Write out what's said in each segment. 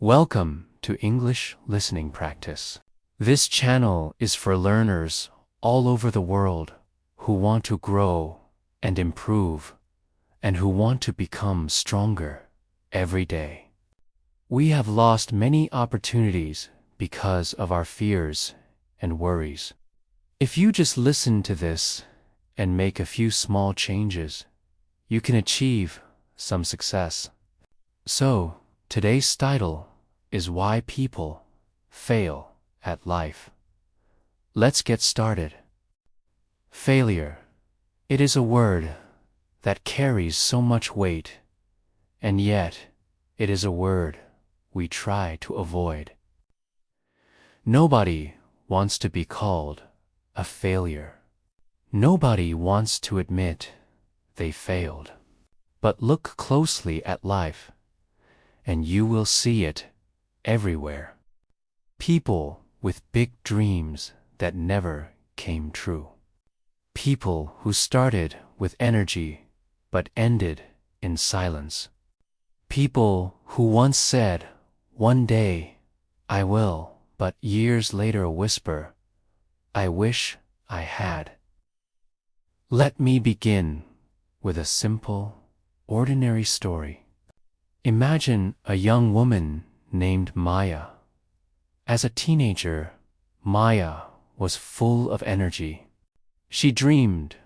Welcome to English Listening Practice. This channel is for learners all over the world who want to grow and improve and who want to become stronger every day. We have lost many opportunities because of our fears and worries. If you just listen to this and make a few small changes, you can achieve some success. So, today's title is Why People Fail at Life. Let's get started. Failure. It is a word that carries so much weight, and yet it is a word we try to avoid. Nobody wants to be called a failure. Nobody wants to admit they failed. But look closely at life, and you will see it everywhere. People with big dreams that never came true. People who started with energy but ended in silence. People who once said, "One day I will," but years later whisper, "I wish I had." Let me begin with a simple, ordinary story. Imagine a young woman named Maya. As a teenager, Maya was full of energy. She dreamed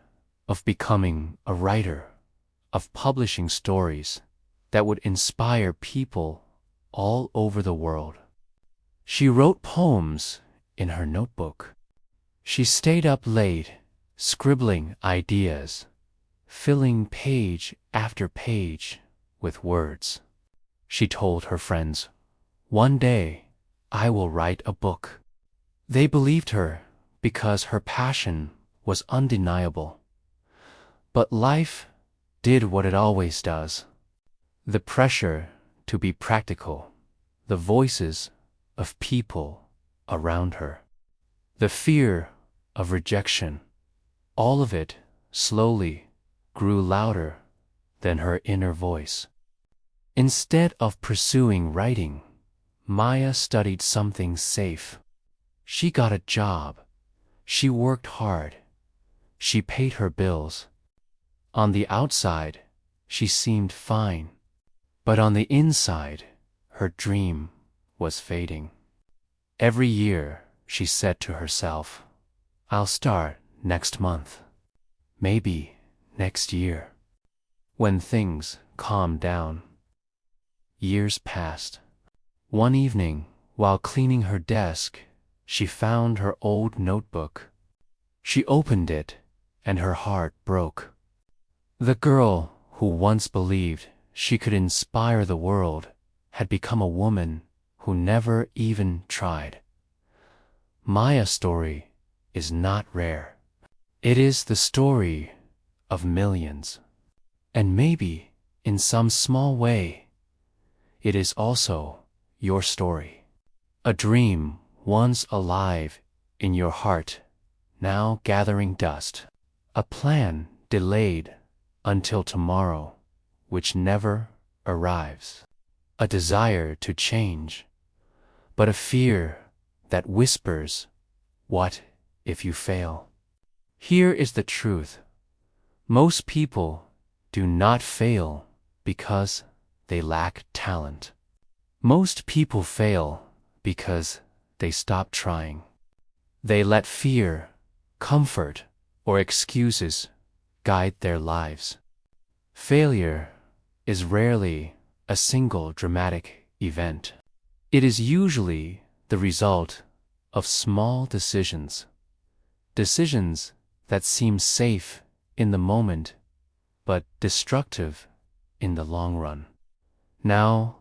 of becoming a writer, of publishing stories that would inspire people all over the world. She wrote poems in her notebook. She stayed up late, scribbling ideas, filling page after page with words. She told her friends, "One day I will write a book." They believed her because her passion was undeniable. But life did what it always does. The pressure to be practical, the voices of people around her, the fear of rejection, all of it slowly grew louder than her inner voice. Instead of pursuing writing, Maya studied something safe. She got a job. She worked hard. She paid her bills. On the outside, she seemed fine. But on the inside, her dream was fading. Every year, she said to herself, "I'll start next month. Maybe next year." When things calmed down, years passed. One evening, while cleaning her desk, she found her old notebook. She opened it, and her heart broke. The girl who once believed she could inspire the world had become a woman who never even tried. Maya's story is not rare. It is the story of millions. And maybe, in some small way, it is also your story. A dream once alive in your heart, now gathering dust. A plan delayed until tomorrow, which never arrives. A desire to change, but a fear that whispers, "What if you fail?" Here is the truth. Most people do not fail because they lack talent. Most people fail because they stop trying. They let fear, comfort, or excuses guide their lives. Failure is rarely a single dramatic event. It is usually the result of small decisions. Decisions that seem safe in the moment, but destructive in the long run. Now,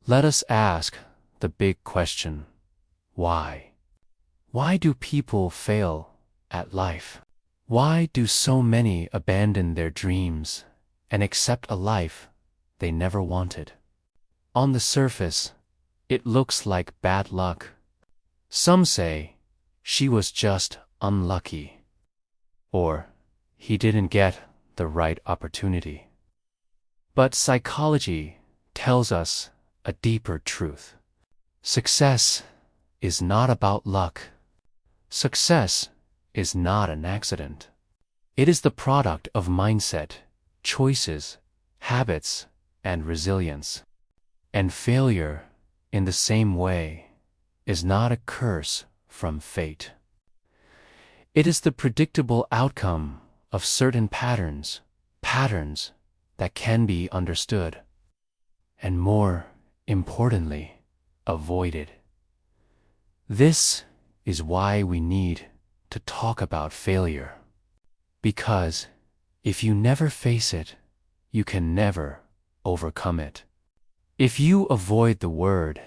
let us ask the big question: why? Why do people fail at life? Why do so many abandon their dreams and accept a life they never wanted? On the surface, it looks like bad luck. Some say she was just unlucky, or he didn't get the right opportunity. But psychology tells us a deeper truth. Success is not about luck. Success is not an accident. It is the product of mindset, choices, habits, and resilience. And failure, in the same way, is not a curse from fate. It is the predictable outcome of certain patterns that can be understood, and more importantly, avoided. This is why we need to talk about failure. Because if you never face it, you can never overcome it. If you avoid the word,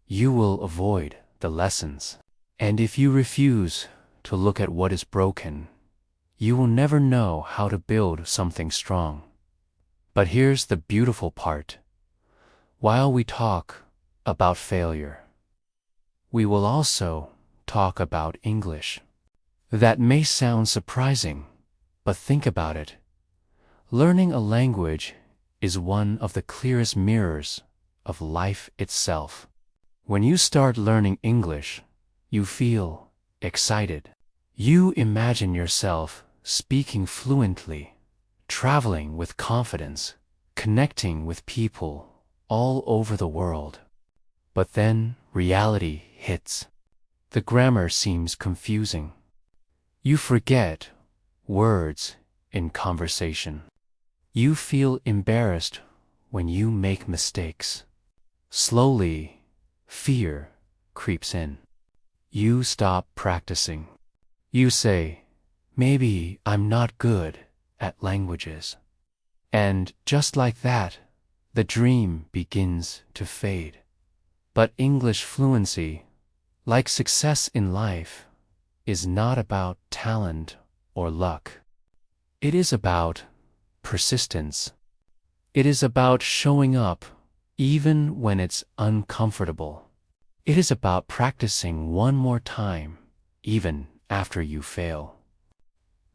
you will avoid the lessons. And if you refuse to look at what is broken, you will never know how to build something strong. But here's the beautiful part. While we talk about failure, we will also talk about English. That may sound surprising, but think about it. Learning a language is one of the clearest mirrors of life itself. When you start learning English, you feel excited. You imagine yourself speaking fluently, traveling with confidence, connecting with people all over the world. But then reality hits. The grammar seems confusing. You forget words in conversation. You feel embarrassed when you make mistakes. Slowly, fear creeps in. You stop practicing. You say, maybe I'm not good at languages. And just like that, the dream begins to fade. But English fluency, like success in life, is not about talent or luck. It is about persistence. It is about showing up even when it's uncomfortable. It is about practicing one more time, even after you fail.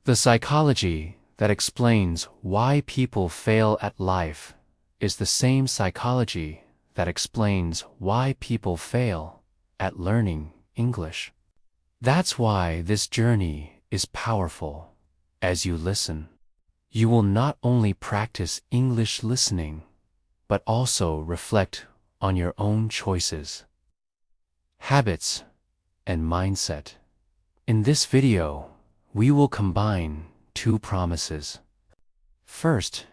The psychology that explains why people fail at life is the same psychology that explains why people fail at learning English. That's why this journey is powerful. As you listen, you will not only practice English listening, but also reflect on your own choices, habits, and mindset. In this video, we will combine two promises. First,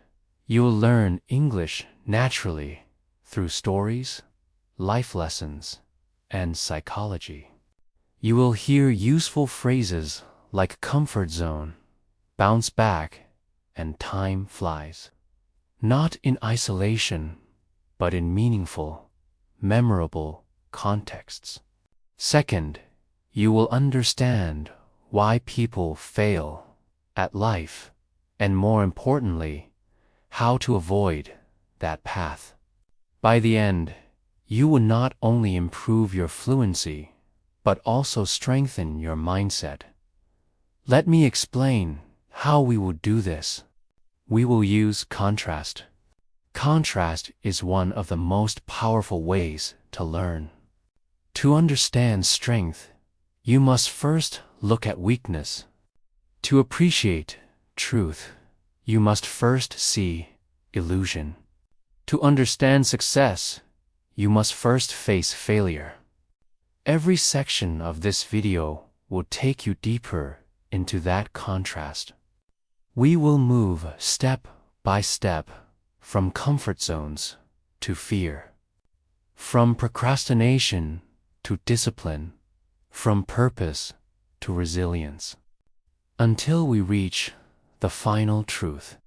you will learn English naturally through stories, life lessons, and psychology. You will hear useful phrases like comfort zone, bounce back, and time flies. Not in isolation, but in meaningful, memorable contexts. Second, you will understand why people fail at life, and more importantly, how to avoid that path. By the end, you will not only improve your fluency, but also strengthen your mindset. Let me explain how we will do this. We will use contrast. Contrast is one of the most powerful ways to learn. To understand strength, you must first look at weakness. To appreciate truth, you must first see illusion. To understand success, you must first face failure. Every section of this video will take you deeper into that contrast. We will move step by step from comfort zones to fear, from procrastination to discipline, from purpose to resilience, until we reach the final truth,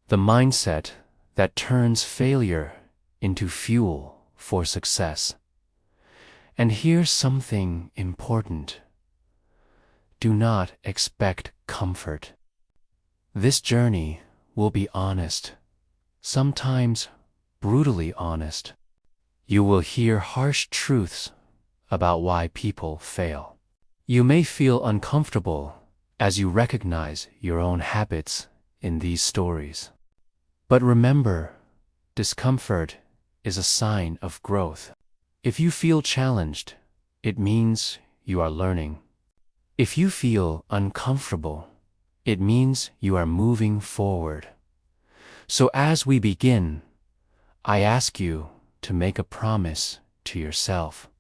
the mindset that turns failure into fuel for success. And here's something important. Do not expect comfort. This journey will be honest, sometimes brutally honest. You will hear harsh truths about why people fail. You may feel uncomfortable as you recognize your own habits in these stories. But remember, discomfort is a sign of growth. If you feel challenged, it means you are learning. If you feel uncomfortable, it means you are moving forward. So as we begin, I ask you to make a promise to yourself.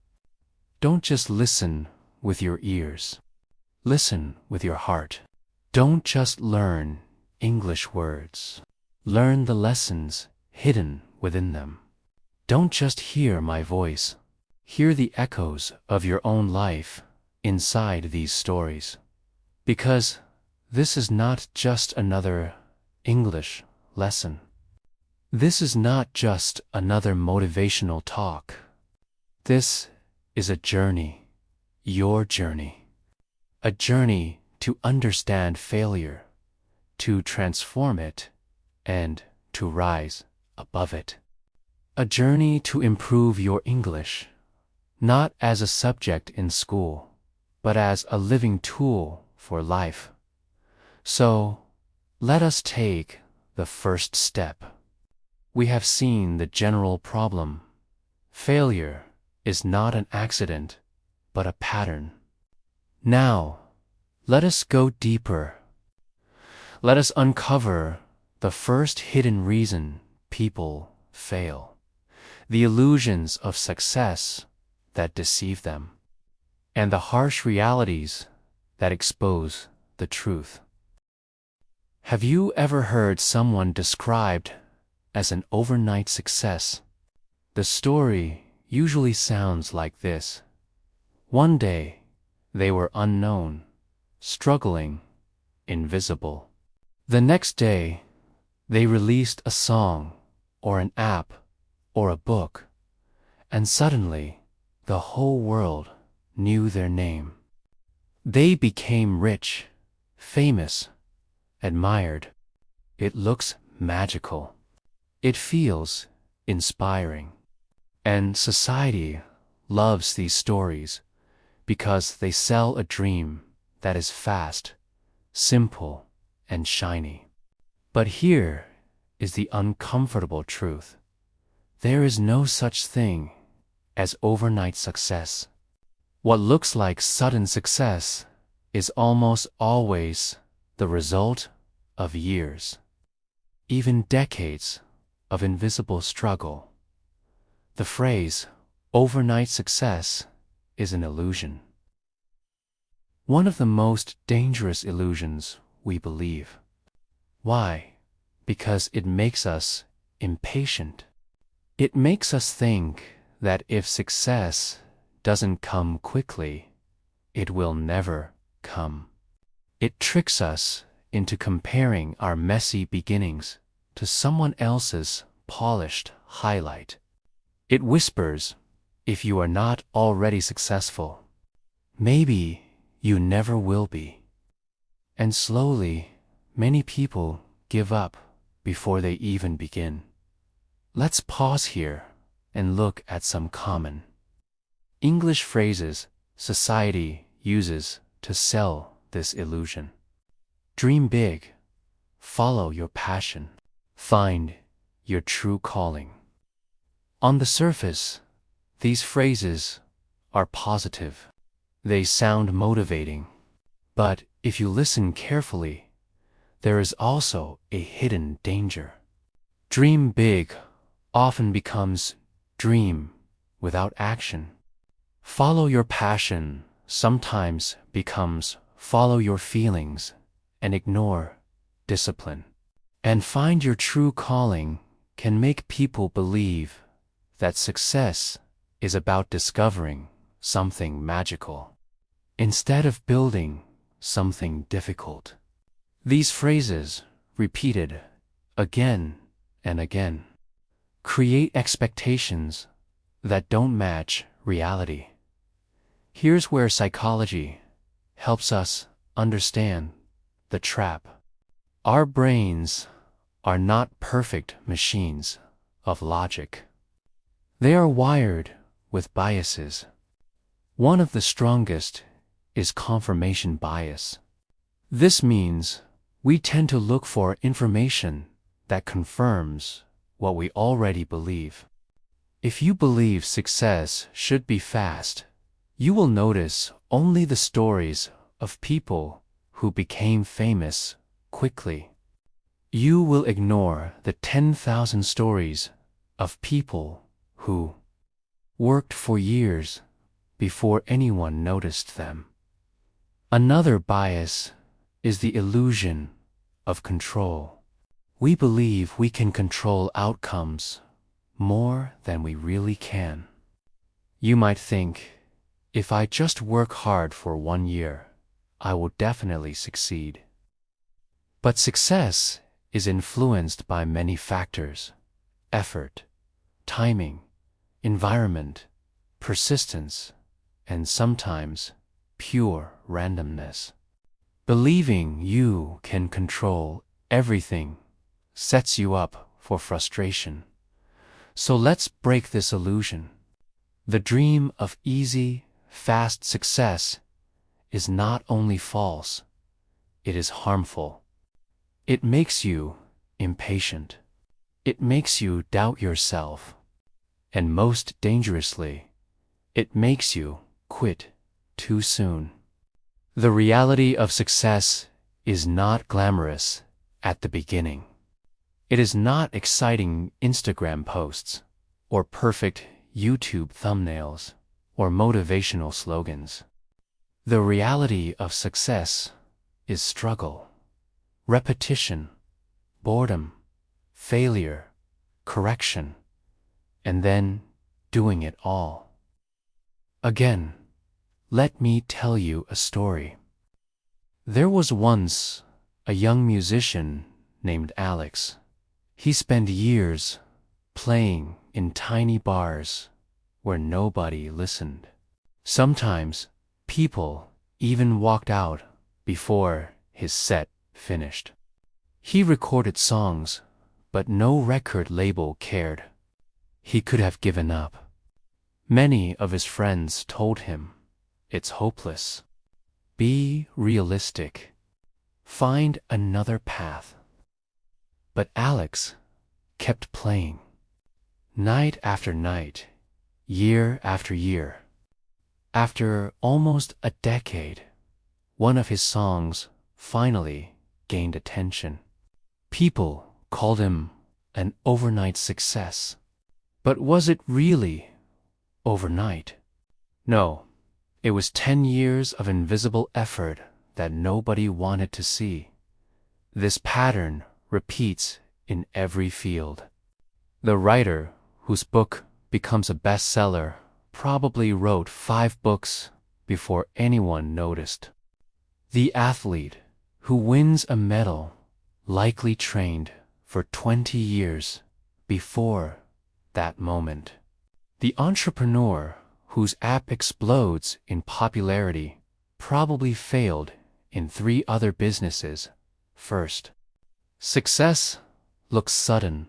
Don't just listen with your ears. Listen with your heart. Don't just learn English words. Learn the lessons hidden within them. Don't just hear my voice. Hear the echoes of your own life inside these stories. Because this is not just another English lesson. This is not just another motivational talk. This is a journey, your journey. A journey to understand failure, to transform it, and to rise above it. A journey to improve your English, not as a subject in school, but as a living tool for life. So, let us take the first step. We have seen the general problem. Failure is not an accident, but a pattern. Now, let us go deeper. Let us uncover the first hidden reason people fail, the illusions of success that deceive them, and the harsh realities that expose the truth. Have you ever heard someone described as an overnight success? The story usually sounds like this. One day, they were unknown, struggling, invisible. The next day, they released a song, or an app, or a book, and suddenly, the whole world knew their name. They became rich, famous, admired. It looks magical. It feels inspiring. And society loves these stories because they sell a dream that is fast, simple, and shiny. But here is the uncomfortable truth. There is no such thing as overnight success. What looks like sudden success is almost always the result of years, even decades of invisible struggle. The phrase, overnight success, is an illusion. One of the most dangerous illusions we believe. Why? Because it makes us impatient. It makes us think that if success doesn't come quickly, it will never come. It tricks us into comparing our messy beginnings to someone else's polished highlight. It whispers, if you are not already successful, maybe you never will be. And slowly, many people give up before they even begin. Let's pause here and look at some common English phrases society uses to sell this illusion. Dream big. Follow your passion. Find your true calling. On the surface, these phrases are positive. They sound motivating. But if you listen carefully, there is also a hidden danger. Dream big often becomes dream without action. Follow your passion sometimes becomes follow your feelings and ignore discipline. And find your true calling can make people believe that success is about discovering something magical instead of building something difficult. These phrases, repeated again and again, create expectations that don't match reality. Here's where psychology helps us understand the trap. Our brains are not perfect machines of logic. They are wired with biases. One of the strongest is confirmation bias. This means we tend to look for information that confirms what we already believe. If you believe success should be fast, you will notice only the stories of people who became famous quickly. You will ignore the 10,000 stories of people who worked for years before anyone noticed them. Another bias is the illusion of control. We believe we can control outcomes more than we really can. You might think, if I just work hard for 1 year, I will definitely succeed. But success is influenced by many factors: effort, timing, environment, persistence, and sometimes pure randomness. Believing you can control everything sets you up for frustration. So let's break this illusion. The dream of easy, fast success is not only false, it is harmful. It makes you impatient. It makes you doubt yourself. And most dangerously, it makes you quit too soon. The reality of success is not glamorous at the beginning. It is not exciting Instagram posts, or perfect YouTube thumbnails, or motivational slogans. The reality of success is struggle, repetition, boredom, failure, correction, and then doing it all again. Let me tell you a story. There was once a young musician named Alex. He spent years playing in tiny bars where nobody listened. Sometimes people even walked out before his set finished. He recorded songs, but no record label cared. He could have given up. Many of his friends told him, "It's hopeless. Be realistic. Find another path." But Alex kept playing. Night after night, year after year. After almost a decade, one of his songs finally gained attention. People called him an overnight success. But was it really overnight? No, it was 10 years of invisible effort that nobody wanted to see. This pattern repeats in every field. The writer whose book becomes a bestseller probably wrote 5 books before anyone noticed. The athlete who wins a medal likely trained for 20 years before that moment. The entrepreneur whose app explodes in popularity probably failed in 3 other businesses first. Success looks sudden,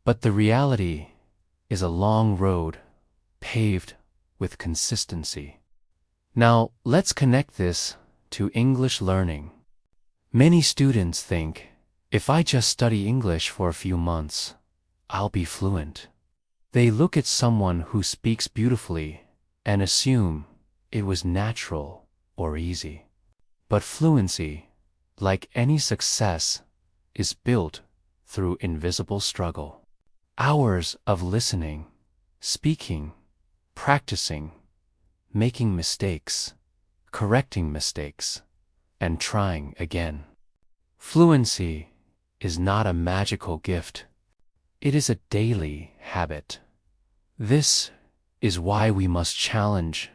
but the reality is a long road paved with consistency. Now, let's connect this to English learning. Many students think, if I just study English for a few months, I'll be fluent. They look at someone who speaks beautifully and assume it was natural or easy. But fluency, like any success, is built through invisible struggle. Hours of listening, speaking, practicing, making mistakes, correcting mistakes, and trying again. Fluency is not a magical gift. It is a daily habit. This is why we must challenge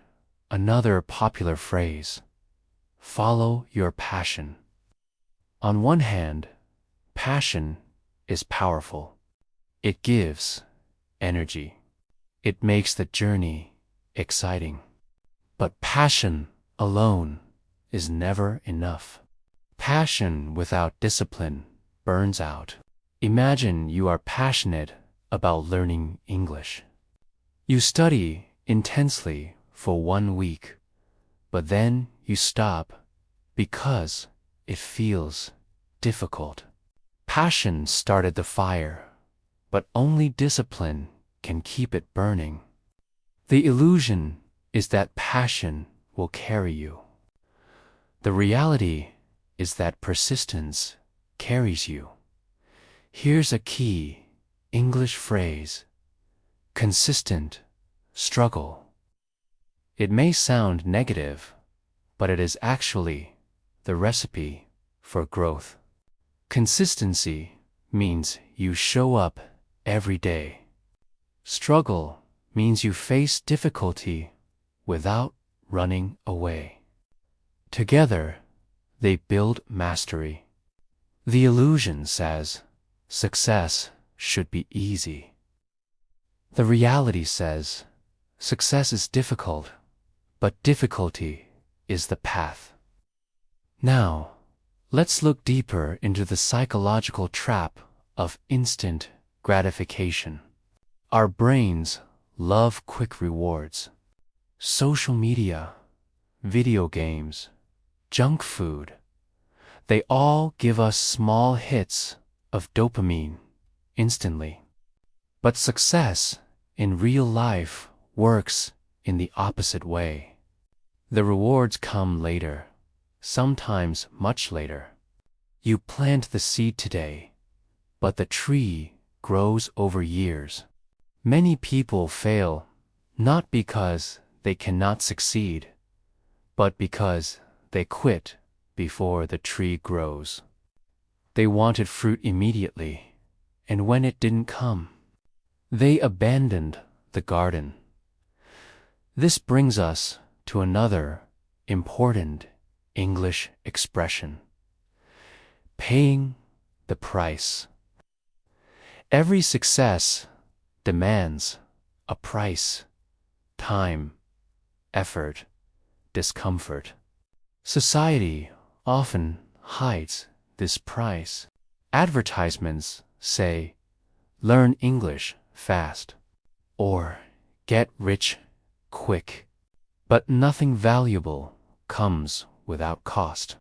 another popular phrase: follow your passion. On one hand, passion is powerful. It gives energy. It makes the journey exciting. But passion alone is never enough. Passion without discipline burns out. Imagine you are passionate about learning English. You study intensely for 1 week, but then you stop because it feels difficult. Passion started the fire, but only discipline can keep it burning. The illusion is that passion will carry you. The reality is that persistence carries you. Here's a key English phrase: consistent struggle. It may sound negative, but it is actually the recipe for growth. Consistency means you show up every day. Struggle means you face difficulty without running away. Together, they build mastery. The illusion says success should be easy. The reality says success is difficult, but difficulty is the path. Now, let's look deeper into the psychological trap of instant gratification. Our brains love quick rewards. Social media, video games, junk food, they all give us small hits of dopamine instantly. But success in real life works in the opposite way. The rewards come later, sometimes much later. You plant the seed today, but the tree grows over years. Many people fail not because they cannot succeed, but because they quit before the tree grows. They wanted fruit immediately, and when it didn't come, they abandoned the garden. This brings us to another important English expression: paying the price. Every success demands a price: time, effort, discomfort. Society often hides this price. Advertisements say, "Learn English fast," or "Get rich quick." But nothing valuable comes without cost.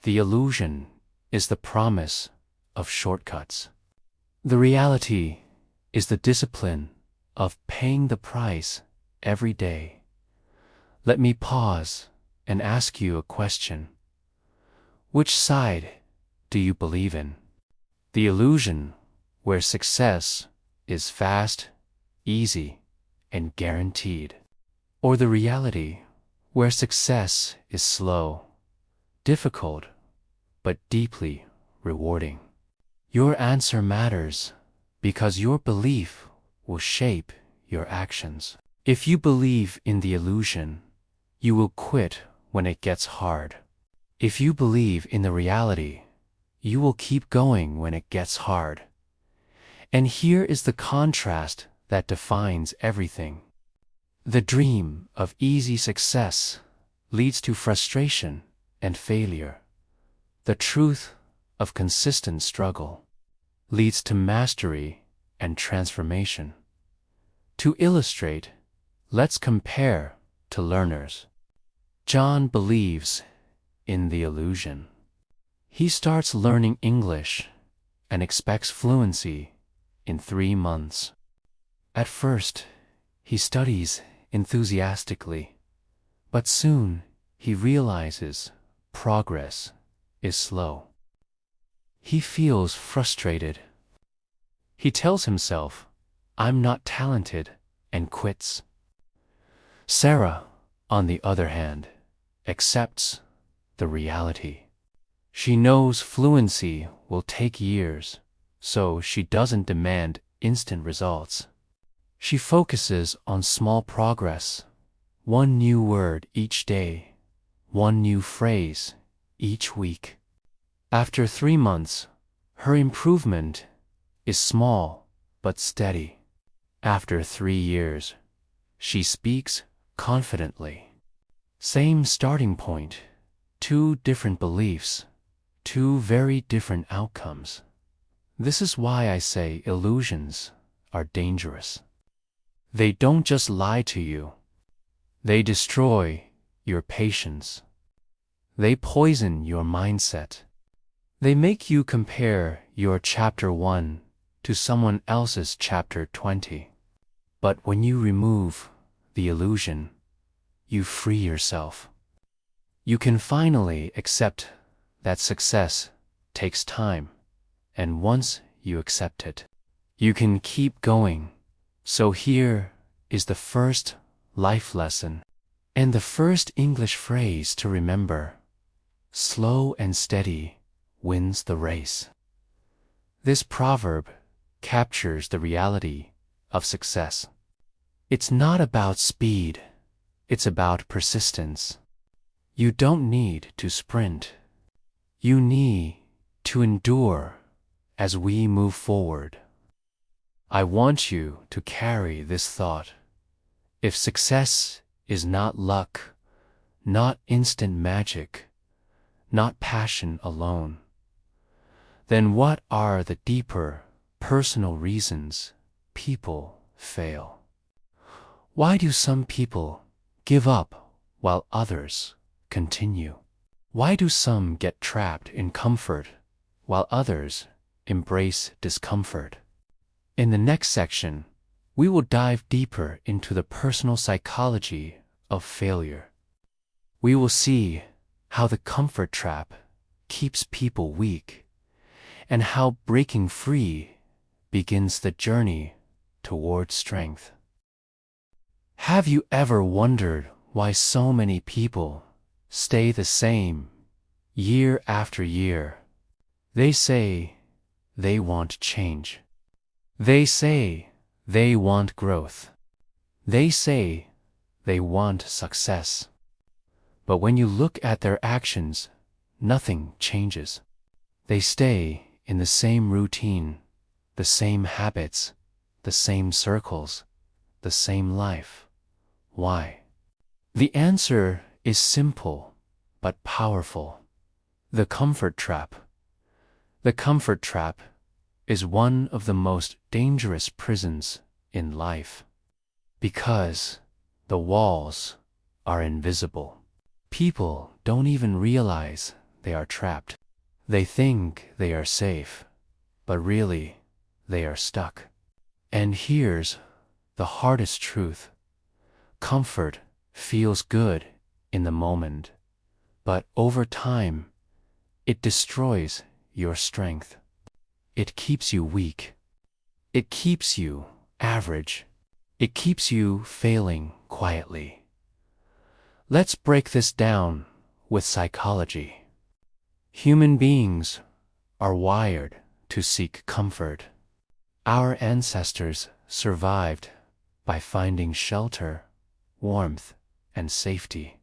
The illusion is the promise of shortcuts. The reality is the discipline of paying the price every day. Let me pause and ask you a question. Which side do you believe in? The illusion where success is fast, easy, and guaranteed, or the reality where success is slow, difficult, but deeply rewarding? Your answer matters because your belief will shape your actions. If you believe in the illusion, you will quit when it gets hard. If you believe in the reality, you will keep going when it gets hard. And here is the contrast that defines everything. The dream of easy success leads to frustration and failure. The truth of consistent struggle leads to mastery and transformation. To illustrate, let's compare to learners. John believes in the illusion. He starts learning English and expects fluency in 3 months. At first, he studies enthusiastically, but soon he realizes progress is slow. He feels frustrated. He tells himself, "I'm not talented," and quits. Sarah, on the other hand, accepts the reality. She knows fluency will take years, so she doesn't demand instant results. She focuses on small progress, one new word each day, one new phrase each week. After 3 months, her improvement is small but steady. After 3 years, she speaks confidently. Same starting point, 2 different beliefs, 2 very different outcomes. This is why I say illusions are dangerous. They don't just lie to you. They destroy your patience. They poison your mindset. They make you compare your chapter 1 to someone else's chapter 20. But when you remove the illusion, you free yourself. You can finally accept that success takes time, and once you accept it, you can keep going. So here is the first life lesson, and the first English phrase to remember. Slow and steady wins the race. This proverb captures the reality of success. It's not about speed, it's about persistence. You don't need to sprint. You need to endure as we move forward. I want you to carry this thought. If success is not luck, not instant magic, not passion alone, then what are the deeper personal reasons people fail? Why do some people give up while others continue? Why do some get trapped in comfort while others embrace discomfort? In the next section, we will dive deeper into the personal psychology of failure. We will see how the comfort trap keeps people weak, and how breaking free begins the journey toward strength. Have you ever wondered why so many people stay the same year after year? They say they want change. They say they want growth. They say they want success. But when you look at their actions, nothing changes. They stay in the same routine, the same habits, the same circles, the same life. Why? The answer is simple but powerful. The comfort trap. The comfort trap is one of the most dangerous prisons in life, because the walls are invisible. People don't even realize they are trapped. They think they are safe, but really they are stuck. And here's the hardest truth. Comfort feels good in the moment, but over time, it destroys your strength. It keeps you weak. It keeps you average. It keeps you failing quietly. Let's break this down with psychology. Human beings are wired to seek comfort. Our ancestors survived by finding shelter, warmth, and safety.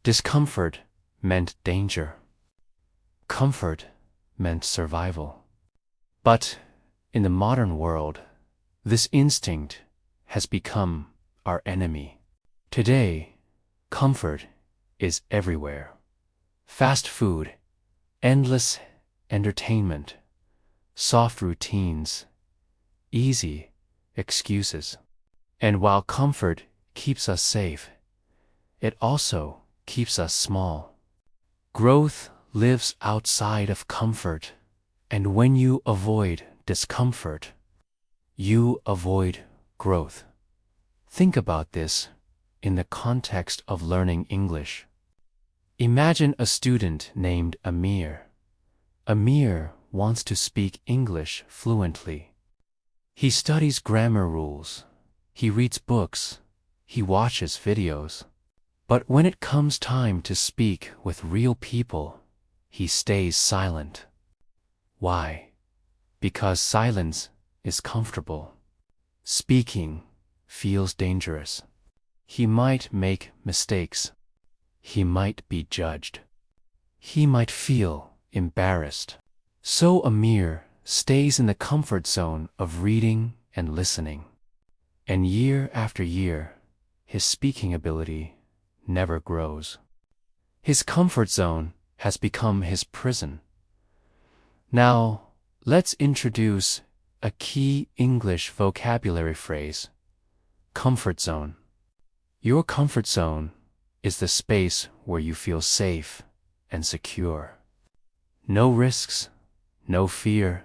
Discomfort meant danger. Comfort meant survival. But in the modern world, this instinct has become our enemy. Today, comfort is everywhere. Fast food, endless entertainment, soft routines, easy excuses. And while comfort keeps us safe, it also keeps us small. Growth lives outside of comfort, and when you avoid discomfort, you avoid growth. Think about this in the context of learning English. Imagine a student named Amir. Amir wants to speak English fluently. He studies grammar rules. He reads books. He watches videos. But when it comes time to speak with real people, he stays silent. Why? Because silence is comfortable. Speaking feels dangerous. He might make mistakes. He might be judged. He might feel embarrassed. So Amir stays in the comfort zone of reading and listening. And year after year, his speaking ability never grows. His comfort zone has become his prison. Now, let's introduce a key English vocabulary phrase: comfort zone. Your comfort zone is the space where you feel safe and secure. No risks, no fear,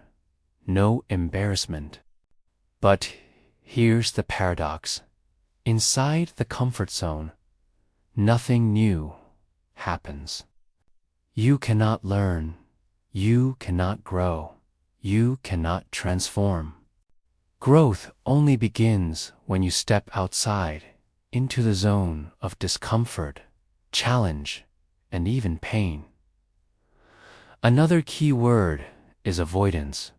no embarrassment. But here's the paradox. Inside the comfort zone, nothing new happens. You cannot learn, you cannot grow, you cannot transform. Growth only begins when you step outside into the zone of discomfort, challenge, and even pain. Another key word is avoidance.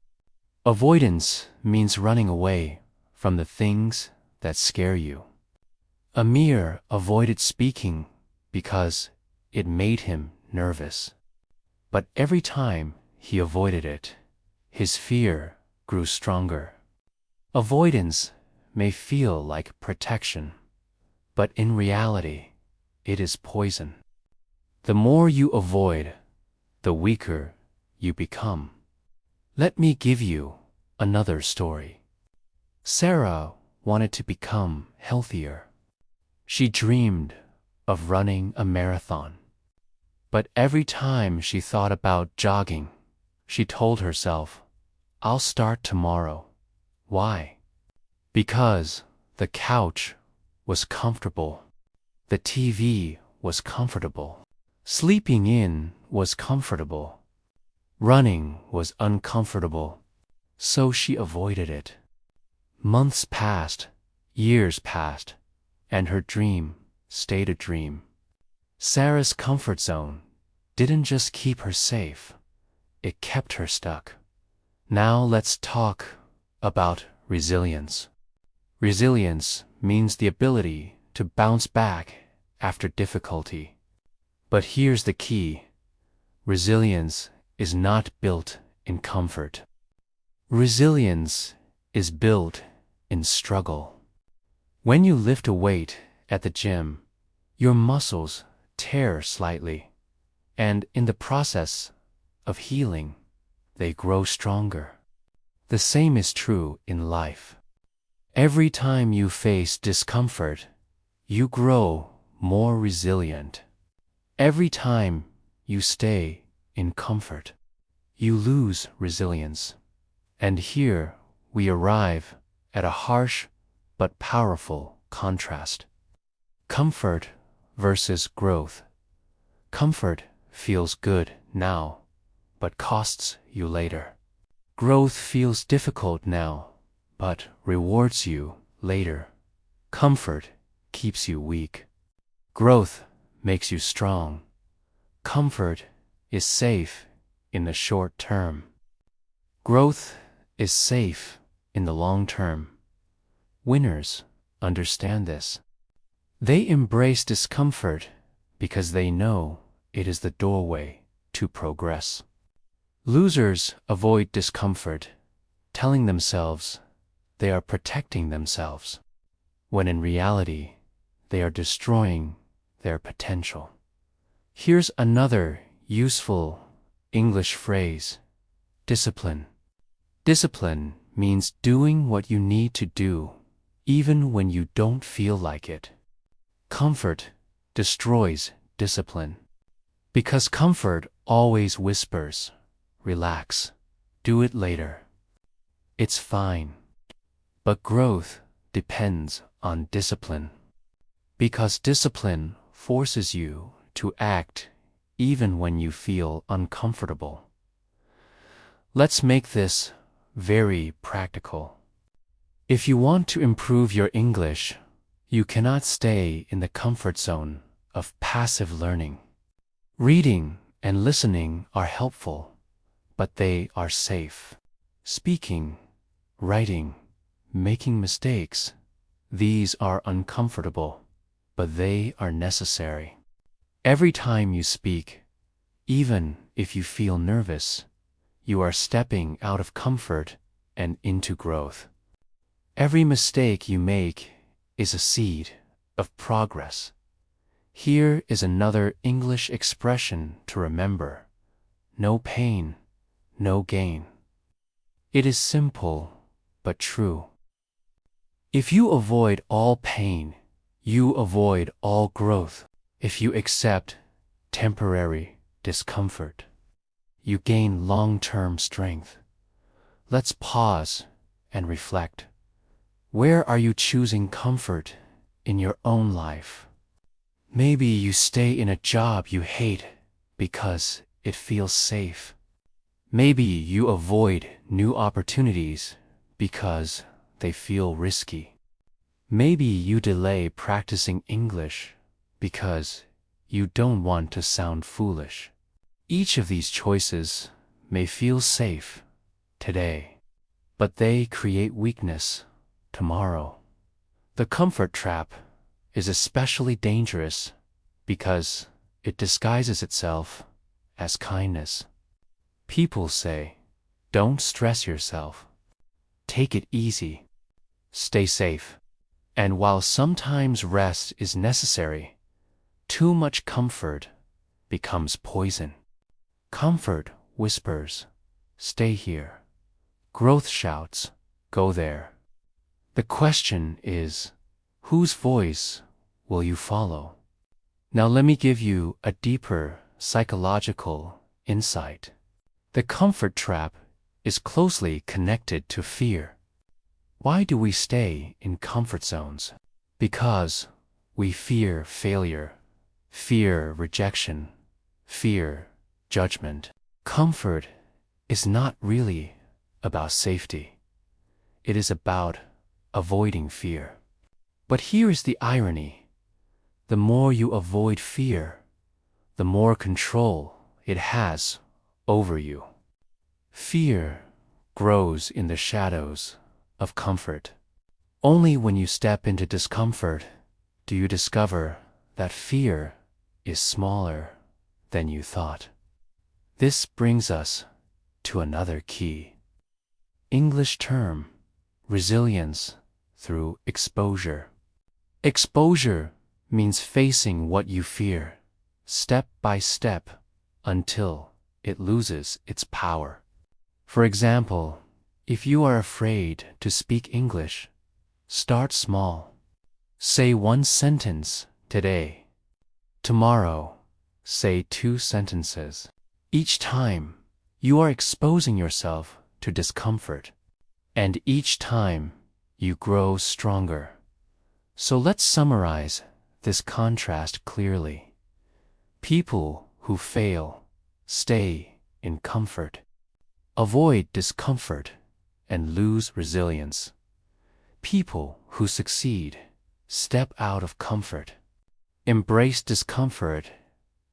Avoidance means running away from the things that scare you. Amir avoided speaking because it made him nervous. But every time he avoided it, his fear grew stronger. Avoidance may feel like protection, but in reality, it is poison. The more you avoid, the weaker you become. Let me give you another story. Sarah wanted to become healthier. She dreamed of running a marathon. But every time she thought about jogging, she told herself, "I'll start tomorrow." Why? Because the couch was comfortable. The TV was comfortable. Sleeping in was comfortable. Running was uncomfortable. So she avoided it. Months passed, years passed, and her dream stayed a dream. Sarah's comfort zone didn't just keep her safe, it kept her stuck. Now let's talk about resilience. Resilience means the ability to bounce back after difficulty. But here's the key. Resilience is not built in comfort. Resilience is built in struggle. When you lift a weight at the gym, your muscles tear slightly, and in the process of healing, they grow stronger. The same is true in life. Every time you face discomfort, you grow more resilient. Every time you stay in comfort, you lose resilience. And here we arrive at a harsh but powerful contrast. Comfort versus growth. Comfort feels good now, but costs you later. Growth feels difficult now, but rewards you later. Comfort keeps you weak. Growth makes you strong. Comfort is safe in the short term. Growth is safe in the long term. Winners understand this. They embrace discomfort because they know it is the doorway to progress. Losers avoid discomfort, telling themselves they are protecting themselves, when in reality, they are destroying their potential. Here's another useful English phrase: discipline. Discipline means doing what you need to do, even when you don't feel like it. Comfort destroys discipline, because comfort always whispers, "Relax, do it later. It's fine." But growth depends on discipline, because discipline forces you to act even when you feel uncomfortable. Let's make this very practical. If you want to improve your English, you cannot stay in the comfort zone of passive learning. Reading and listening are helpful, but they are safe. Speaking, writing, making mistakes, these are uncomfortable, but they are necessary. Every time you speak, even if you feel nervous, you are stepping out of comfort and into growth. Every mistake you make is a seed of progress. Here is another English expression to remember: no pain, no gain. It is simple, but true. If you avoid all pain, you avoid all growth. If you accept temporary discomfort, you gain long-term strength. Let's pause and reflect. Where are you choosing comfort in your own life? Maybe you stay in a job you hate because it feels safe. Maybe you avoid new opportunities because they feel risky. Maybe you delay practicing English because you don't want to sound foolish. Each of these choices may feel safe today, but they create weakness tomorrow. The comfort trap is especially dangerous because it disguises itself as kindness. People say, "Don't stress yourself. Take it easy. Stay safe." And while sometimes rest is necessary, too much comfort becomes poison. Comfort whispers, "Stay here." Growth shouts, "Go there." The question is, whose voice will you follow? Now let me give you a deeper psychological insight. The comfort trap is closely connected to fear. Why do we stay in comfort zones? Because we fear failure, fear rejection, fear judgment. Comfort is not really about safety. It is about avoiding fear. But here is the irony. The more you avoid fear, the more control it has over you. Fear grows in the shadows of comfort. Only when you step into discomfort do you discover that fear is smaller than you thought. This brings us to another key English term, resilience through exposure. Exposure means facing what you fear, step by step, until it loses its power. For example, if you are afraid to speak English, start small. Say one sentence today. Tomorrow, say 2 sentences. Each time, you are exposing yourself to discomfort, and each time, you grow stronger. So let's summarize this contrast clearly. People who fail stay in comfort, avoid discomfort, and lose resilience. People who succeed step out of comfort, embrace discomfort,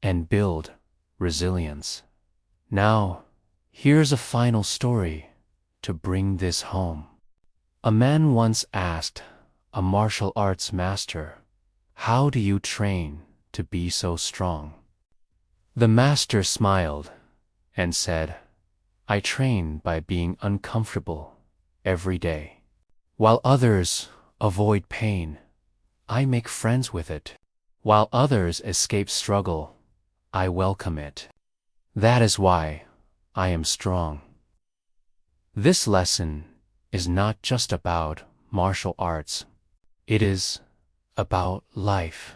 and build resilience. Now, here's a final story to bring this home. A man once asked a martial arts master, "How do you train to be so strong?" The master smiled and said, "I train by being uncomfortable every day. While others avoid pain, I make friends with it. While others escape struggle, I welcome it. That is why I am strong." This lesson is not just about martial arts. It is about life.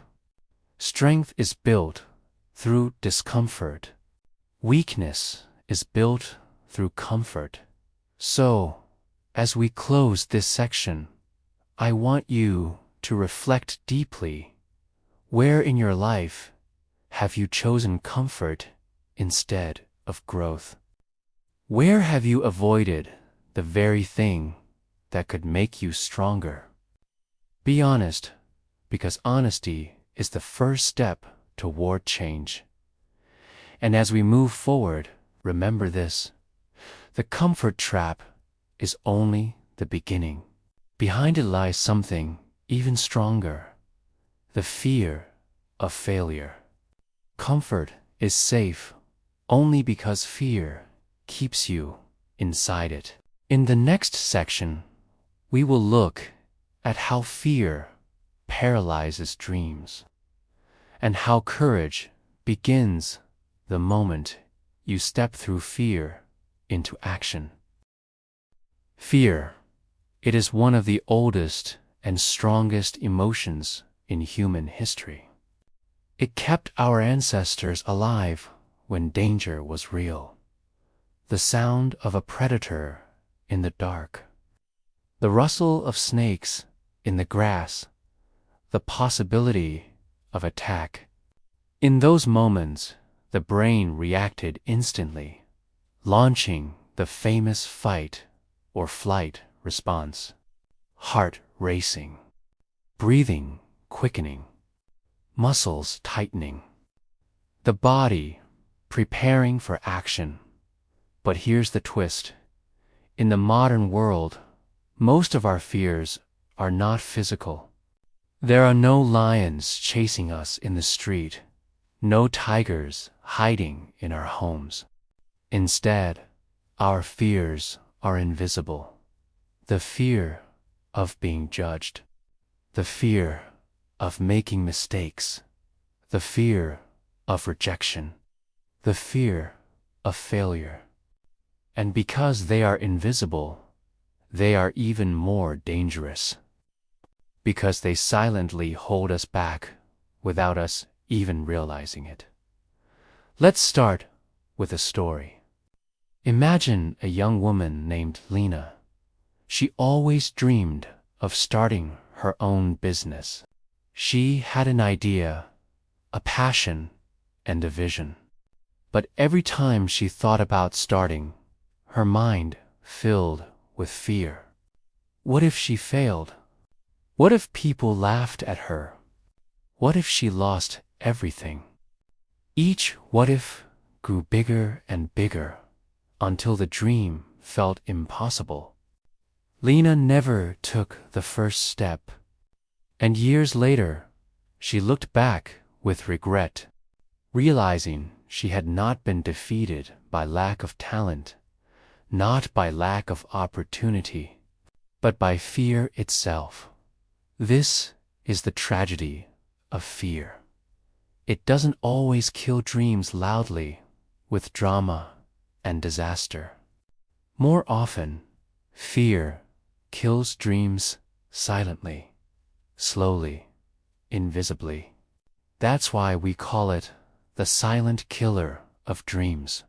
Strength is built through discomfort. Weakness is built through comfort. So, as we close this section, I want you to reflect deeply. Where in your life have you chosen comfort instead of growth? Where have you avoided the very thing that could make you stronger? Be honest, because honesty is the first step toward change. And as we move forward, remember this: the comfort trap is only the beginning. Behind it lies something even stronger: the fear of failure. Comfort is safe only because fear keeps you inside it. In the next section, we will look at how fear paralyzes dreams, and how courage begins the moment you step through fear into action. Fear, it is one of the oldest and strongest emotions in human history. It kept our ancestors alive when danger was real. The sound of a predator in the dark, the rustle of snakes in the grass, the possibility of attack. In those moments, the brain reacted instantly, launching the famous fight or flight response. Heart racing, breathing quickening, muscles tightening, the body preparing for action. But here's the twist. In the modern world, most of our fears are not physical. There are no lions chasing us in the street, no tigers hiding in our homes. Instead, our fears are invisible. The fear of being judged, the fear of making mistakes, the fear of rejection, the fear of failure. And because they are invisible, they are even more dangerous. Because they silently hold us back without us even realizing it. Let's start with a story. Imagine a young woman named Lena. She always dreamed of starting her own business. She had an idea, a passion, and a vision. But every time she thought about starting, her mind filled with fear. What if she failed? What if people laughed at her? What if she lost everything? Each what if grew bigger and bigger until the dream felt impossible. Lena never took the first step, and years later, she looked back with regret, realizing she had not been defeated by lack of talent, not by lack of opportunity, but by fear itself. This is the tragedy of fear. It doesn't always kill dreams loudly, with drama and disaster. More often, fear kills dreams silently, slowly, invisibly. That's why we call it the silent killer of dreams.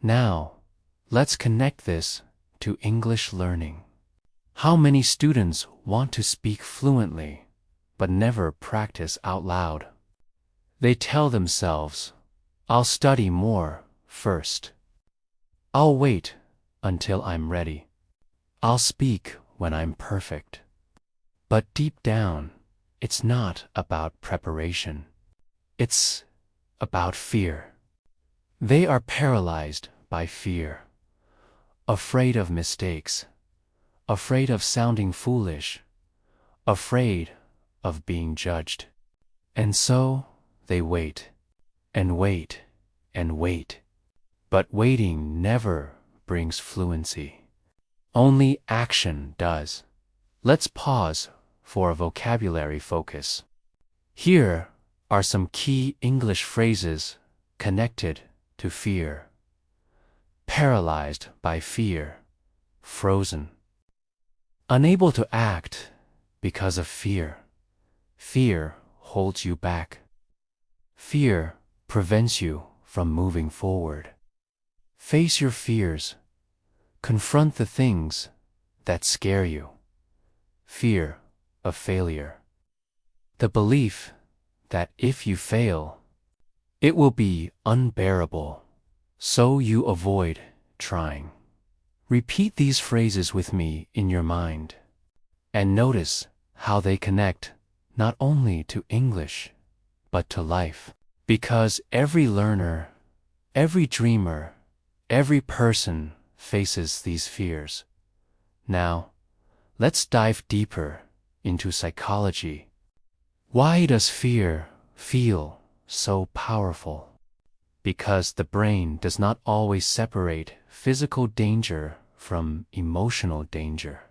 Now, let's connect this to English learning. How many students want to speak fluently, but never practice out loud? They tell themselves, "I'll study more first. I'll wait until I'm ready. I'll speak when I'm perfect." But deep down, it's not about preparation. It's about fear. They are paralyzed by fear, afraid of mistakes, afraid of sounding foolish, afraid of being judged. And so they wait, and wait, and wait. But waiting never brings fluency. Only action does. Let's pause for a vocabulary focus. Here are some key English phrases connected to fear. Paralyzed by fear, frozen. Unable to act because of fear. Fear holds you back. Fear prevents you from moving forward. Face your fears. Confront the things that scare you. Fear of failure. The belief that if you fail, it will be unbearable, so you avoid trying. Repeat these phrases with me in your mind, and notice how they connect not only to English, but to life. Because every learner, every dreamer, every person faces these fears. Now, let's dive deeper into psychology. Why does fear feel so powerful? Because the brain does not always separate physical danger from emotional danger.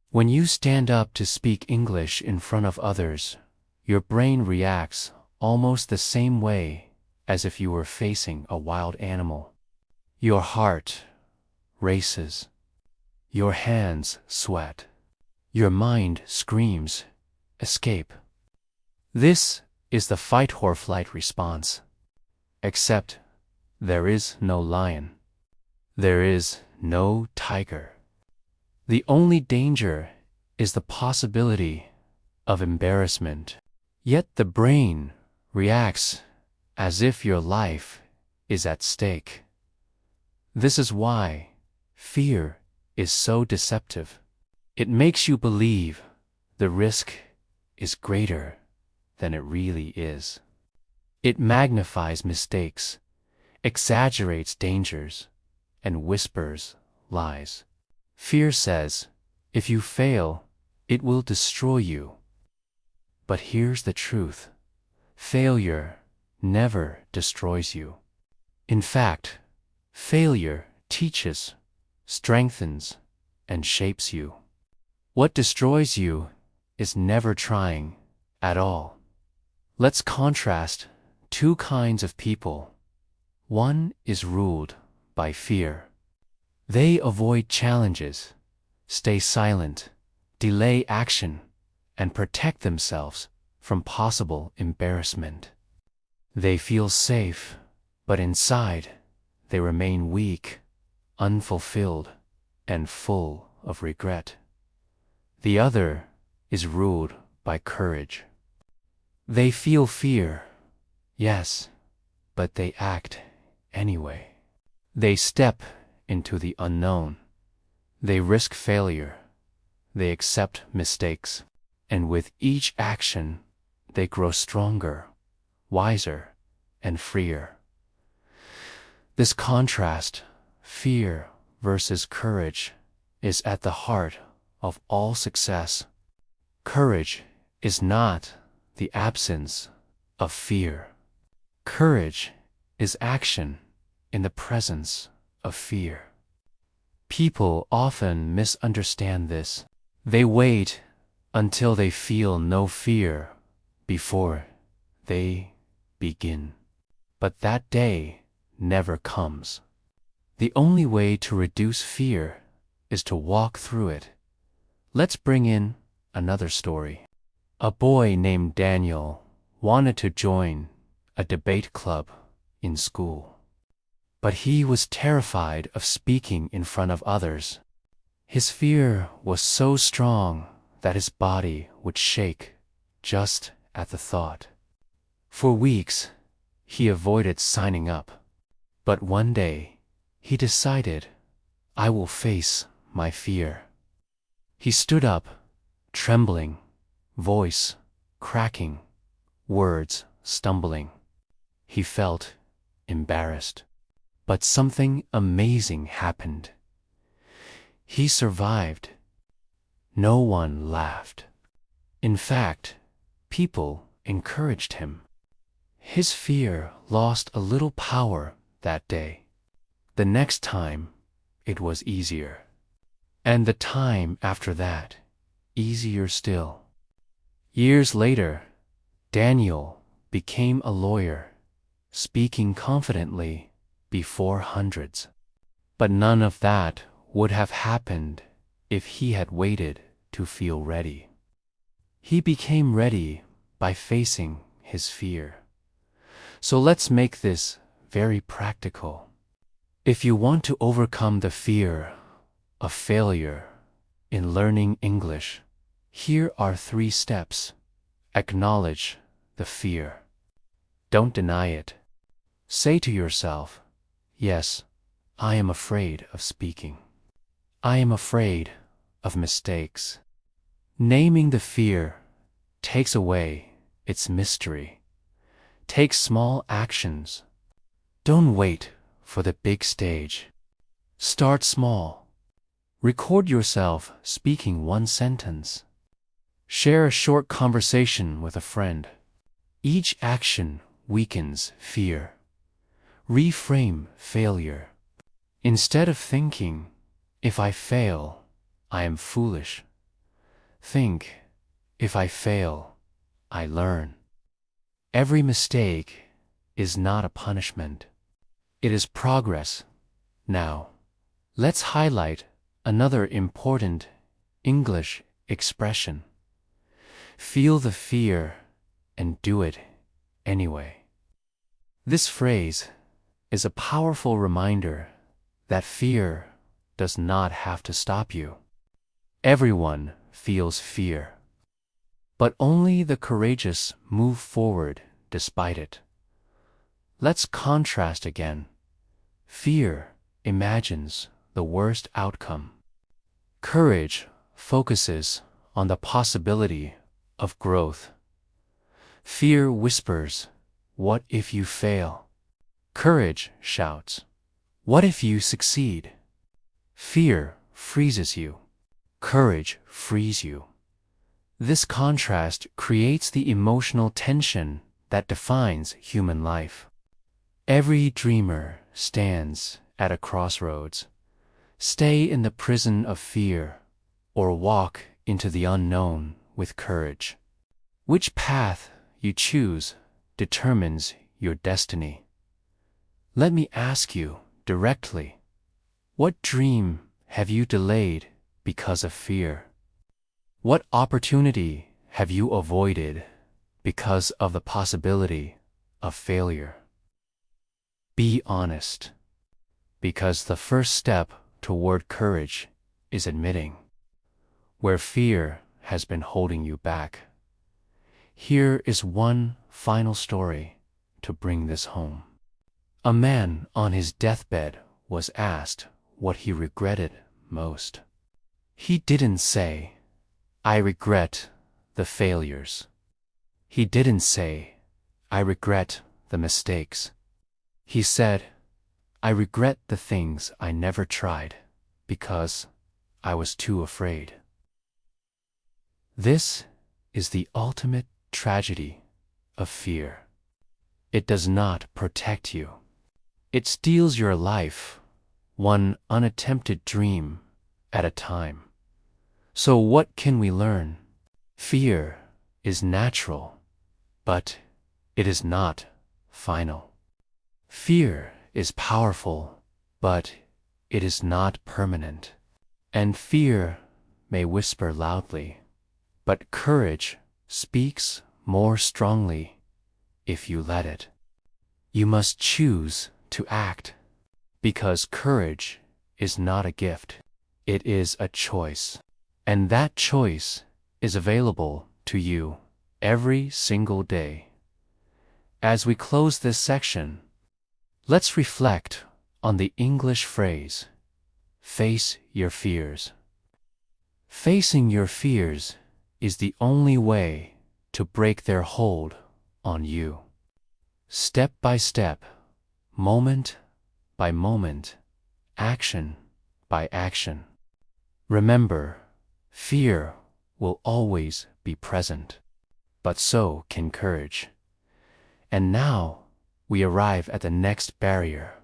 When you stand up to speak English in front of others, your brain reacts almost the same way as if you were facing a wild animal. Your heart races. Your hands sweat. Your mind screams, "Escape." This is the fight or flight response. Except there is no lion. There is no tiger. The only danger is the possibility of embarrassment. Yet the brain reacts as if your life is at stake. This is why fear is so deceptive. It makes you believe the risk is greater than it really is. It magnifies mistakes, exaggerates dangers, and whispers lies. Fear says, if you fail, it will destroy you. But here's the truth. Failure never destroys you. In fact, failure teaches, strengthens, and shapes you. What destroys you is never trying at all. Let's contrast two kinds of people. One is ruled by fear. They avoid challenges, stay silent, delay action, and protect themselves from possible embarrassment. They feel safe, but inside they remain weak, unfulfilled, and full of regret. The other is ruled by courage. They feel fear, yes, but they act anyway. They step into the unknown. They risk failure. They accept mistakes. And with each action, they grow stronger, wiser, and freer. This contrast, fear versus courage, is at the heart of all success. Courage is not the absence of fear. Courage is action in the presence of fear. People often misunderstand this. They wait until they feel no fear before they begin. But that day never comes. The only way to reduce fear is to walk through it. Let's bring in another story. A boy named Daniel wanted to join a debate club in school. But he was terrified of speaking in front of others. His fear was so strong that his body would shake just at the thought. For weeks, he avoided signing up. But one day, he decided, I will face my fear. He stood up, trembling, voice cracking, words stumbling. He felt embarrassed. But something amazing happened. He survived. No one laughed. In fact, people encouraged him. His fear lost a little power that day. The next time, it was easier. And the time after that, easier still. Years later, Daniel became a lawyer, speaking confidently before hundreds. But none of that would have happened if he had waited to feel ready. He became ready by facing his fear. So let's make this very practical. If you want to overcome the fear of failure in learning English, here are 3 steps. Acknowledge the fear. Don't deny it. Say to yourself, yes, I am afraid of speaking. I am afraid of mistakes. Naming the fear takes away its mystery. Take small actions. Don't wait for the big stage. Start small. Record yourself speaking 1 sentence. Share a short conversation with a friend. Each action weakens fear. Reframe failure. Instead of thinking, if I fail, I am foolish, think, if I fail, I learn. Every mistake is not a punishment. It is progress. Now, let's highlight another important English expression. Feel the fear and do it anyway. This phrase is a powerful reminder that fear does not have to stop you. Everyone feels fear. But only the courageous move forward despite it. Let's contrast again. Fear imagines the worst outcome. Courage focuses on the possibility of growth. Fear whispers, "What if you fail?" Courage shouts, "What if you succeed?" Fear freezes you. Courage frees you. This contrast creates the emotional tension that defines human life. Every dreamer stands at a crossroads. Stay in the prison of fear, or walk into the unknown with courage. Which path you choose determines your destiny. Let me ask you directly, what dream have you delayed because of fear? What opportunity have you avoided because of the possibility of failure? Be honest, because the first step toward courage is admitting where fear has been holding you back. Here is one final story to bring this home. A man on his deathbed was asked what he regretted most. He didn't say, "I regret the failures." He didn't say, "I regret the mistakes." He said, "I regret the things I never tried because I was too afraid." This is the ultimate tragedy of fear. It does not protect you. It steals your life, one unattempted dream at a time. So what can we learn? Fear is natural, but it is not final. Fear is powerful, but it is not permanent. And fear may whisper loudly, but courage speaks more strongly if you let it. You must choose to act, because courage is not a gift. It is a choice. And that choice is available to you every single day. As we close this section, let's reflect on the English phrase, face your fears. Facing your fears is the only way to break their hold on you. Step by step, moment by moment, action by action. Remember, fear will always be present, but so can courage. And now we arrive at the next barrier.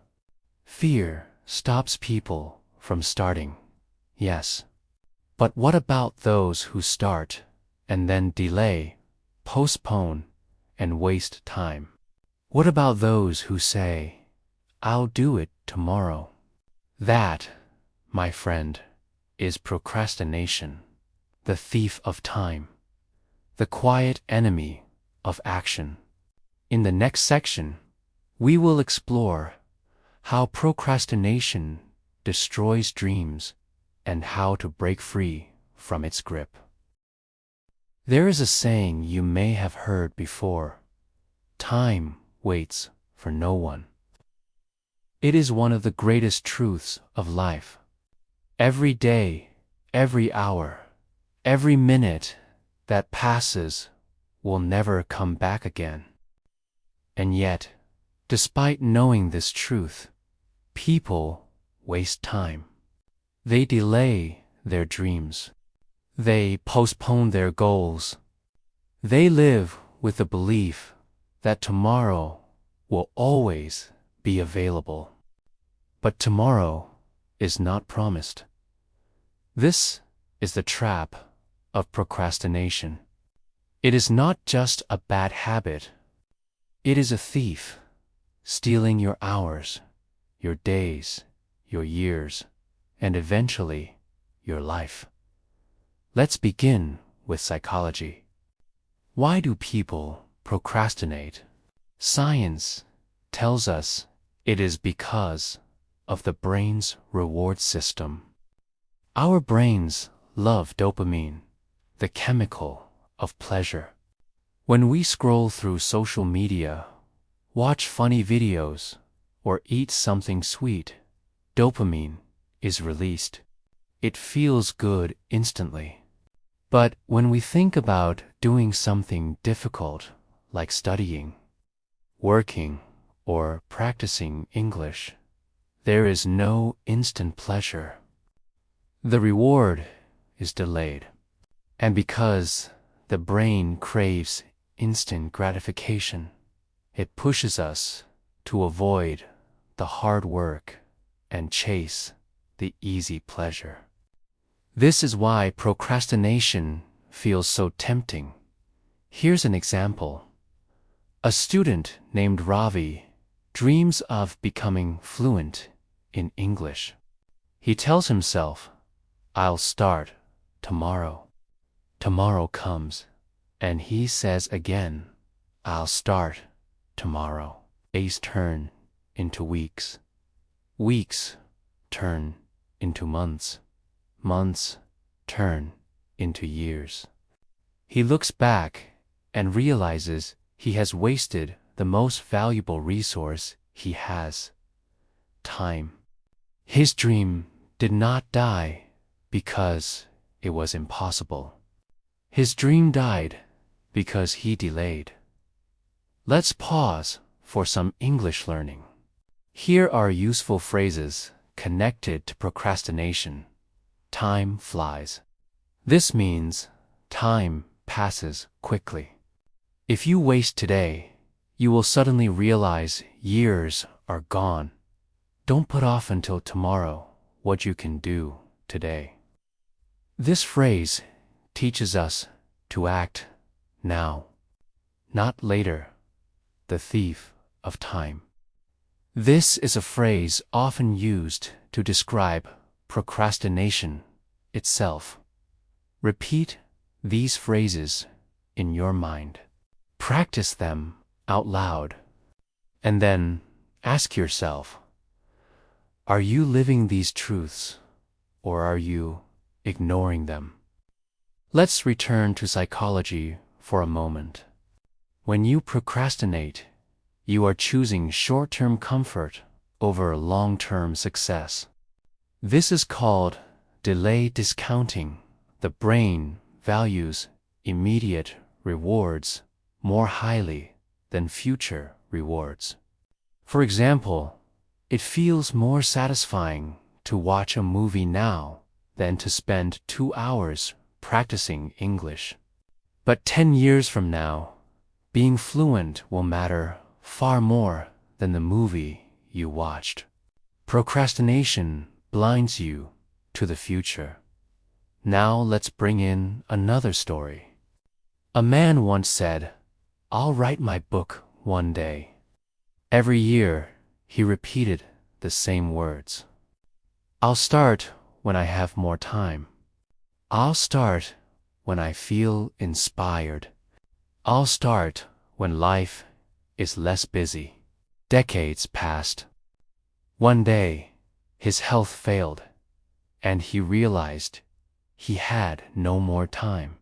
Fear stops people from starting, yes. But what about those who start and then delay, postpone, and waste time? What about those who say, "I'll do it tomorrow"? That, my friend, is procrastination, the thief of time, the quiet enemy of action. In the next section, we will explore how procrastination destroys dreams and how to break free from its grip. There is a saying you may have heard before: time waits for no one. It is one of the greatest truths of life. Every day, every hour, every minute that passes will never come back again. And yet, despite knowing this truth, people waste time. They delay their dreams. They postpone their goals. They live with the belief that tomorrow will always be available. But tomorrow is not promised. This is the trap of procrastination. It is not just a bad habit. It is a thief, stealing your hours, your days, your years, and eventually your life. Let's begin with psychology. Why do people procrastinate? Science tells us it is because of the brain's reward system. Our brains love dopamine, the chemical of pleasure. When we scroll through social media, watch funny videos, or eat something sweet, dopamine is released. It feels good instantly. But when we think about doing something difficult, like studying, working, or practicing English, there is no instant pleasure. The reward is delayed. And because the brain craves instant gratification, it pushes us to avoid the hard work and chase the easy pleasure. This is why procrastination feels so tempting. Here's an example. A student named Ravi dreams of becoming fluent in English. He tells himself, "I'll start tomorrow." Tomorrow comes, and he says again, "I'll start tomorrow." Days turn into weeks. Weeks turn into months. Months turn into years. He looks back and realizes he has wasted the most valuable resource he has: time. His dream did not die because it was impossible. His dream died because he delayed. Let's pause for some English learning. Here are useful phrases connected to procrastination. Time flies. This means time passes quickly. If you waste today, you will suddenly realize years are gone. Don't put off until tomorrow what you can do today. This phrase teaches us to act now, not later, the thief of time. This is a phrase often used to describe procrastination itself. Repeat these phrases in your mind. Practice them out loud, and then ask yourself, are you living these truths, or are you ignoring them? Let's return to psychology for a moment. When you procrastinate, you are choosing short-term comfort over long-term success. This is called delay discounting. The brain values immediate rewards more highly than future rewards. For example, it feels more satisfying to watch a movie now than to spend 2 hours practicing English. But 10 years from now, being fluent will matter far more than the movie you watched. Procrastination blinds you to the future. Now let's bring in another story. A man once said, "I'll write my book one day." Every year, he repeated the same words. "I'll start when I have more time. I'll start when I feel inspired. I'll start when life is less busy." Decades passed. One day, his health failed, and he realized he had no more time.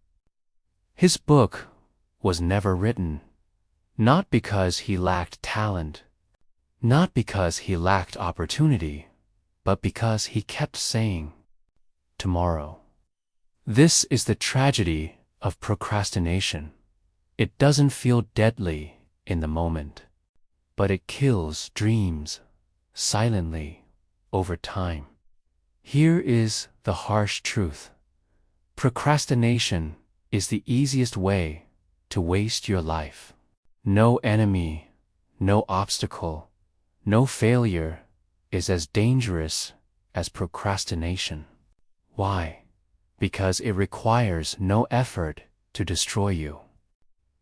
His book was never written, not because he lacked talent, not because he lacked opportunity, but because he kept saying, "Tomorrow." This is the tragedy of procrastination. It doesn't feel deadly in the moment, but it kills dreams silently over time. Here is the harsh truth. Procrastination is the easiest way to waste your life. No enemy, no obstacle, no failure is as dangerous as procrastination. Why? Because it requires no effort to destroy you.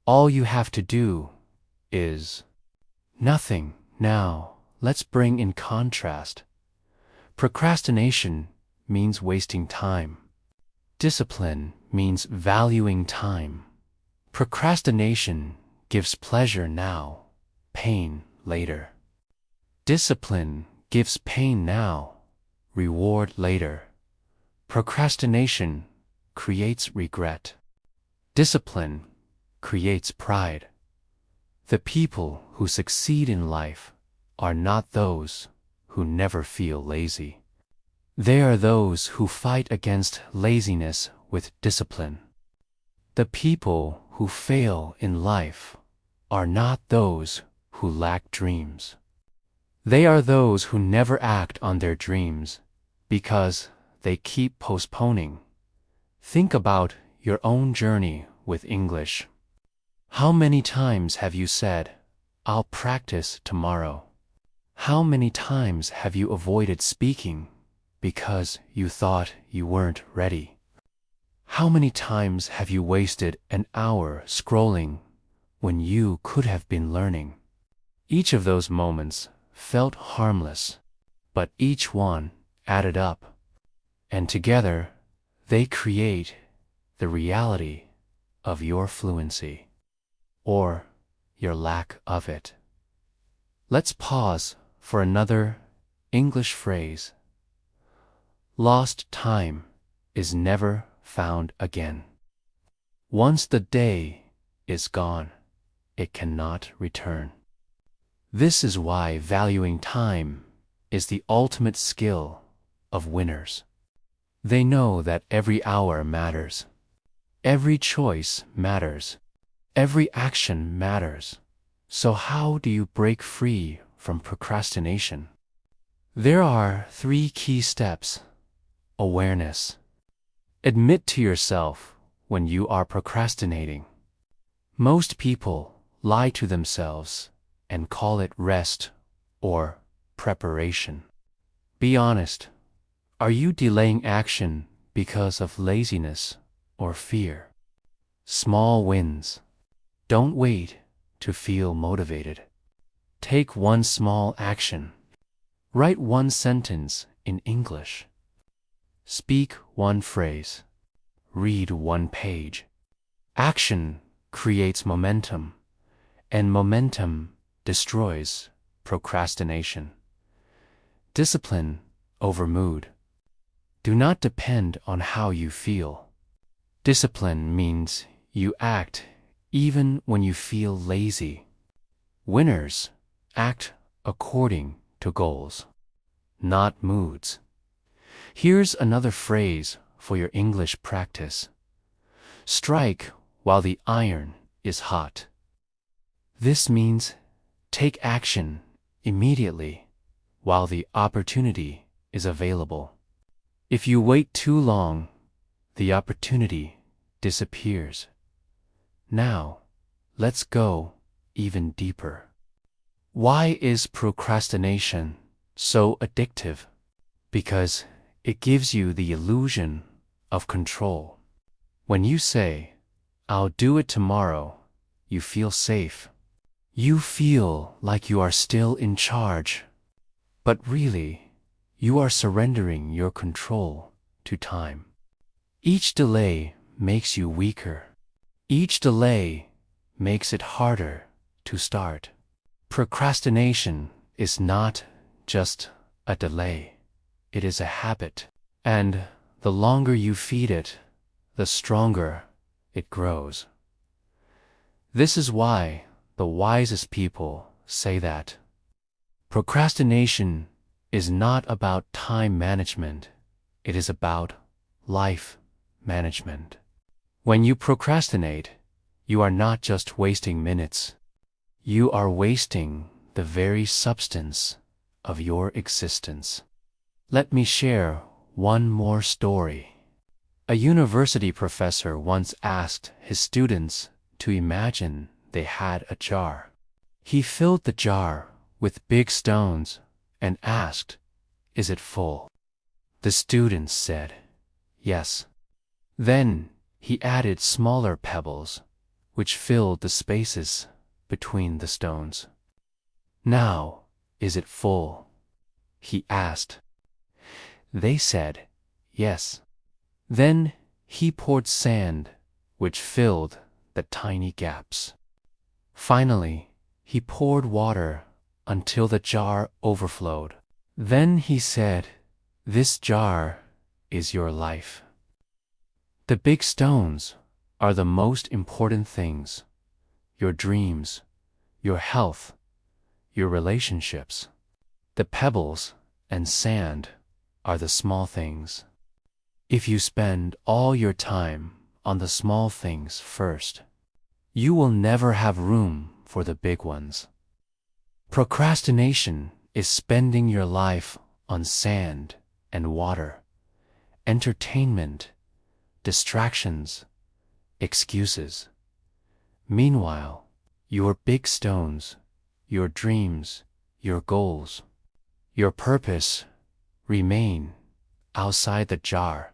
All you have to do is nothing. Now, let's bring in contrast. Procrastination means wasting time. Discipline means valuing time. Procrastination gives pleasure now, pain later. Discipline gives pain now, reward later. Procrastination creates regret. Discipline creates pride. The people who succeed in life are not those who never feel lazy. They are those who fight against laziness with discipline. The people who fail in life are not those who lack dreams. They are those who never act on their dreams because they keep postponing. Think about your own journey with English. How many times have you said, "I'll practice tomorrow"? How many times have you avoided speaking because you thought you weren't ready? How many times have you wasted an hour scrolling when you could have been learning? Each of those moments felt harmless, but each one added up, and together they create the reality of your fluency, or your lack of it. Let's pause for another English phrase. Lost time is never found again. Once the day is gone, it cannot return. This is why valuing time is the ultimate skill of winners. They know that every hour matters. Every choice matters. Every action matters. So how do you break free from procrastination? There are 3 key steps. Awareness. Admit to yourself when you are procrastinating. Most people lie to themselves and call it rest or preparation. Be honest. Are you delaying action because of laziness or fear? Small wins. Don't wait to feel motivated. Take one small action. Write one sentence in English. Speak one phrase. Read one page. Action creates momentum, and momentum destroys procrastination. Discipline over mood. Do not depend on how you feel. Discipline means you act even when you feel lazy. Winners act according to goals, not moods. Here's another phrase for your English practice. Strike while the iron is hot. This means take action immediately while the opportunity is available. If you wait too long, the opportunity disappears. Now, let's go even deeper. Why is procrastination so addictive? Because it gives you the illusion of control. When you say, "I'll do it tomorrow," you feel safe. You feel like you are still in charge. But really, you are surrendering your control to time. Each delay makes you weaker. Each delay makes it harder to start. Procrastination is not just a delay. It is a habit. And the longer you feed it, the stronger it grows. This is why the wisest people say that procrastination is not about time management. It is about life management. When you procrastinate, you are not just wasting minutes. You are wasting the very substance of your existence. Let me share one more story. A university professor once asked his students to imagine they had a jar. He filled the jar with big stones and asked, "Is it full?" The students said, "Yes." Then he added smaller pebbles, which filled the spaces between the stones. "Now, is it full?" he asked. They said, "Yes." Then he poured sand, which filled the tiny gaps. Finally, he poured water until the jar overflowed. Then he said, "This jar is your life." The big stones are the most important things: your dreams, your health, your relationships. The pebbles and sand are the small things. If you spend all your time on the small things first, you will never have room for the big ones. Procrastination is spending your life on sand and water, entertainment, distractions, excuses. Meanwhile, your big stones, your dreams, your goals, your purpose remain outside the jar.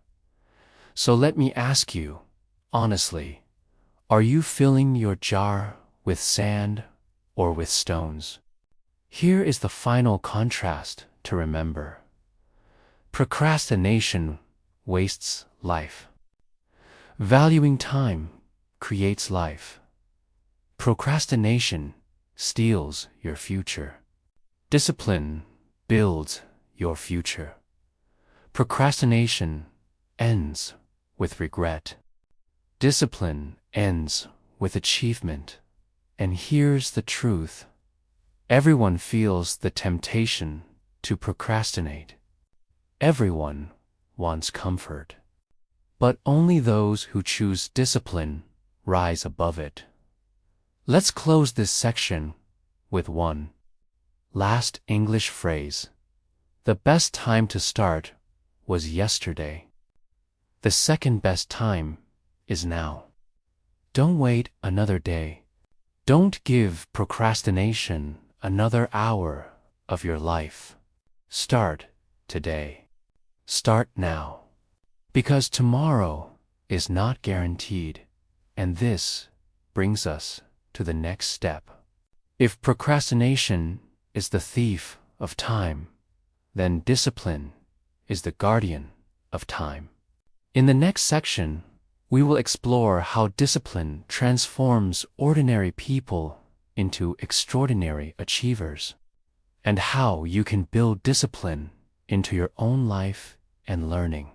So let me ask you, honestly, are you filling your jar with sand or with stones? Here is the final contrast to remember. Procrastination wastes life. Valuing time creates life. Procrastination steals your future. Discipline builds your future. Procrastination ends with regret. Discipline ends with achievement. And here's the truth. Everyone feels the temptation to procrastinate. Everyone wants comfort. But only those who choose discipline rise above it. Let's close this section with one last English phrase. The best time to start was yesterday. The second best time is now. Don't wait another day. Don't give procrastination another hour of your life. Start today. Start now. Because tomorrow is not guaranteed, and this brings us to the next step. If procrastination is the thief of time, then discipline is the guardian of time. In the next section, we will explore how discipline transforms ordinary people into extraordinary achievers, and how you can build discipline into your own life and learning.